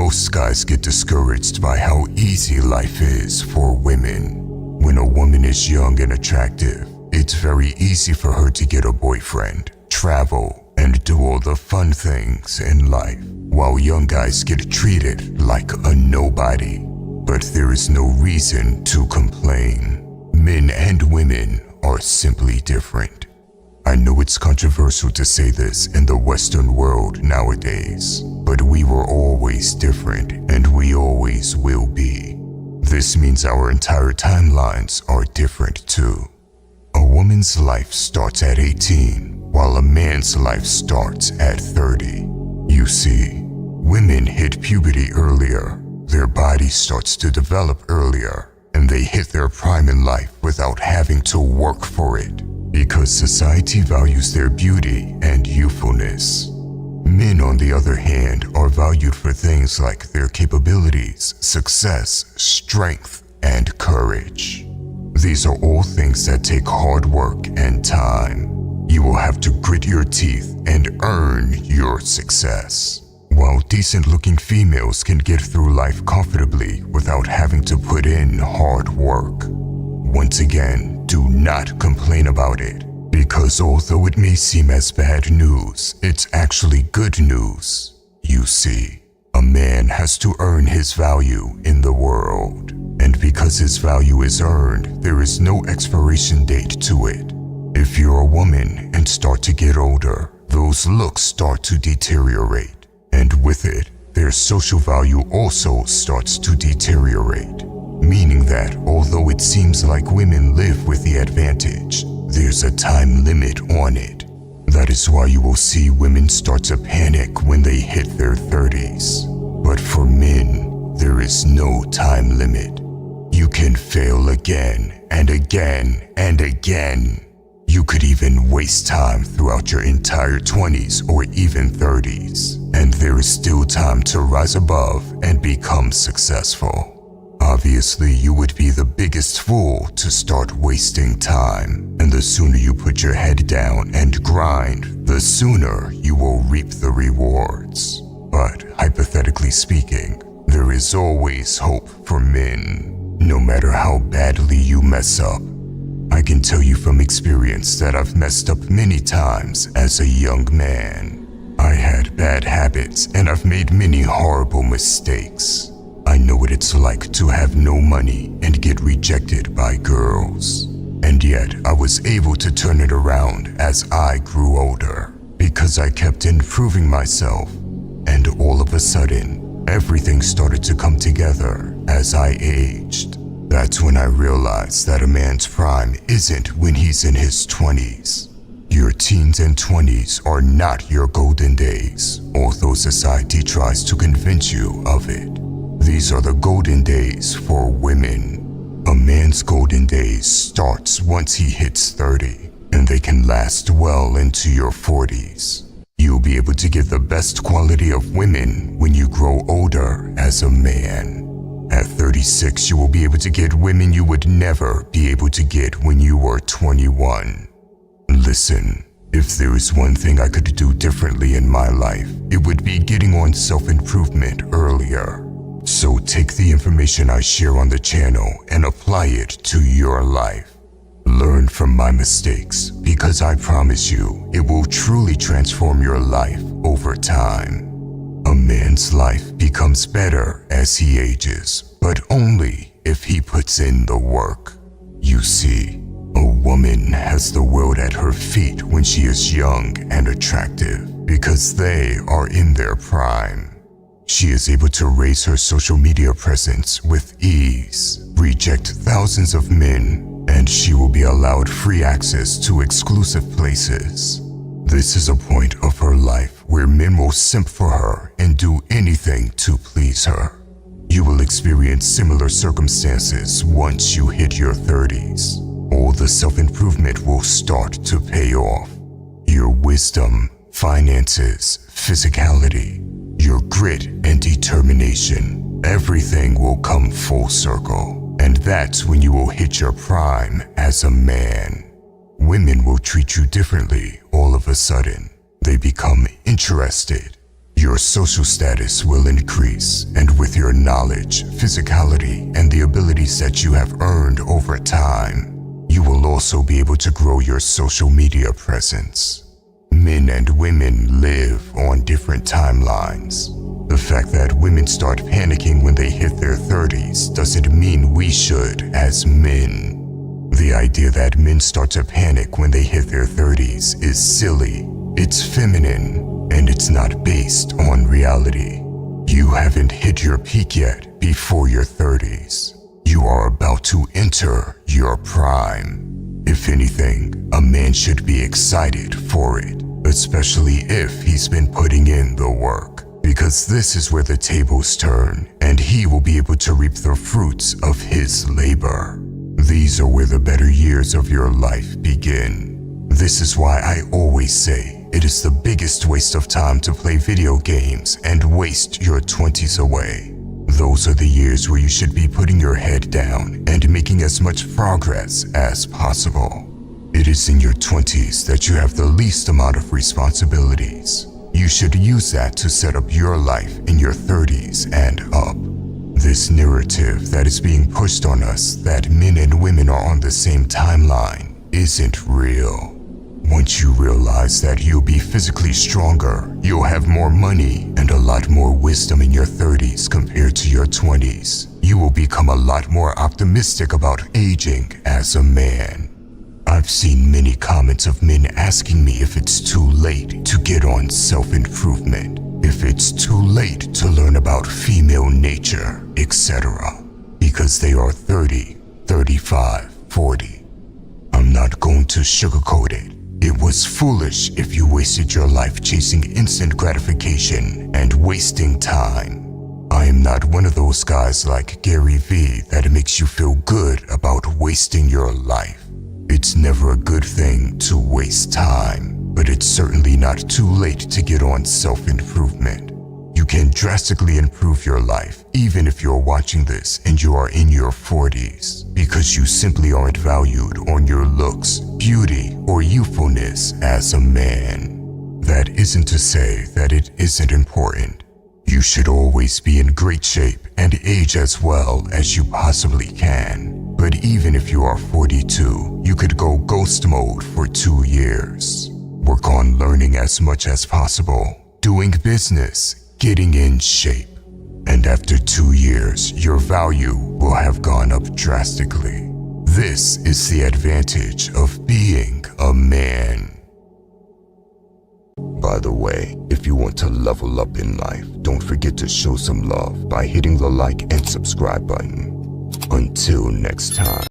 Most guys get discouraged by how easy life is for women. When a woman is young and attractive, it's very easy for her to get a boyfriend, travel, and do all the fun things in life, while young guys get treated like a nobody. But there is no reason to complain. Men and women are simply different. I know it's controversial to say this in the Western world nowadays, but we were always different and we always will be. This means our entire timelines are different too. A woman's life starts at 18, while a man's life starts at 30. You see, women hit puberty earlier, their body starts to develop earlier, and they hit their prime in life without having to work for it, because society values their beauty and youthfulness. Men, on the other hand, are valued for things like their capabilities, success, strength, and courage. These are all things that take hard work and time. You will have to grit your teeth and earn your success. While decent-looking females can get through life comfortably without having to put in hard work. Once again, do not complain about it, because although it may seem as bad news, it's actually good news. You see, a man has to earn his value in the world, and because his value is earned, there is no expiration date to it. If you're a woman and start to get older, those looks start to deteriorate, and with it, their social value also starts to deteriorate. Meaning that although it seems like women live with the advantage, there's a time limit on it. That is why you will see women start to panic when they hit their 30s. But for men, there is no time limit. You can fail again and again and again. You could even waste time throughout your entire 20s or even 30s, and there is still time to rise above and become successful. Obviously, you would be the biggest fool to start wasting time, and the sooner you put your head down and grind, the sooner you will reap the rewards. But hypothetically speaking, there is always hope for men, no matter how badly you mess up. I can tell you from experience that I've messed up many times as a young man. I had bad habits and I've made many horrible mistakes. I know what it's like to have no money and get rejected by girls. And yet I was able to turn it around as I grew older, because I kept improving myself. And all of a sudden, everything started to come together as I aged. That's when I realized that a man's prime isn't when he's in his 20s. Your teens and 20s are not your golden days, although society tries to convince you of it. These are the golden days for women. A man's golden days starts once he hits 30, and they can last well into your 40s. You'll be able to get the best quality of women when you grow older as a man. At 36, you will be able to get women you would never be able to get when you were 21. Listen, if there is one thing I could do differently in my life, it would be getting on self-improvement earlier. So take the information I share on the channel and apply it to your life. Learn from my mistakes, because I promise you, it will truly transform your life over time. A man's life becomes better as he ages, but only if he puts in the work. You see, a woman has the world at her feet when she is young and attractive, because they are in their prime. She is able to raise her social media presence with ease, reject thousands of men, and she will be allowed free access to exclusive places. This is a point of her life where men will simp for her and do anything to please her. You will experience similar circumstances once you hit your 30s. All the self-improvement will start to pay off. Your wisdom, finances, physicality, your grit and determination, everything will come full circle. And that's when you will hit your prime as a man. Women will treat you differently all of a sudden. They become interested. Your social status will increase, and with your knowledge, physicality, and the abilities that you have earned over time, you will also be able to grow your social media presence. Men and women live on different timelines. The fact that women start panicking when they hit their 30s doesn't mean we should as men. The idea that men start to panic when they hit their 30s is silly. It's feminine, and it's not based on reality. You haven't hit your peak yet before your 30s. You are about to enter your prime. If anything, a man should be excited for it, especially if he's been putting in the work, because this is where the tables turn, and he will be able to reap the fruits of his labor. These are where the better years of your life begin. This is why I always say it is the biggest waste of time to play video games and waste your 20s away. Those are the years where you should be putting your head down and making as much progress as possible. It is in your 20s that you have the least amount of responsibilities. You should use that to set up your life in your 30s and up. This narrative that is being pushed on us that men and women are on the same timeline isn't real. Once you realize that you'll be physically stronger, you'll have more money and a lot more wisdom in your 30s compared to your 20s, you will become a lot more optimistic about aging as a man. I've seen many comments of men asking me if it's too late to get on self-improvement, if it's too late to learn about female nature, etc. Because they are 30, 35, 40. I'm not going to sugarcoat it. It was foolish if you wasted your life chasing instant gratification and wasting time. I am not one of those guys like Gary Vee that makes you feel good about wasting your life. It's never a good thing to waste time, but it's certainly not too late to get on self-improvement. You can drastically improve your life even if you're watching this and you are in your 40s, because you simply aren't valued on your looks, beauty, or youthfulness as a man. That isn't to say that it isn't important. You should always be in great shape and age as well as you possibly can. But even if you are 42, you could go ghost mode for 2 years. Work on learning as much as possible, doing business, getting in shape. And after 2 years, your value will have gone up drastically. This is the advantage of being a man. By the way, if you want to level up in life, don't forget to show some love by hitting the like and subscribe button. Until next time.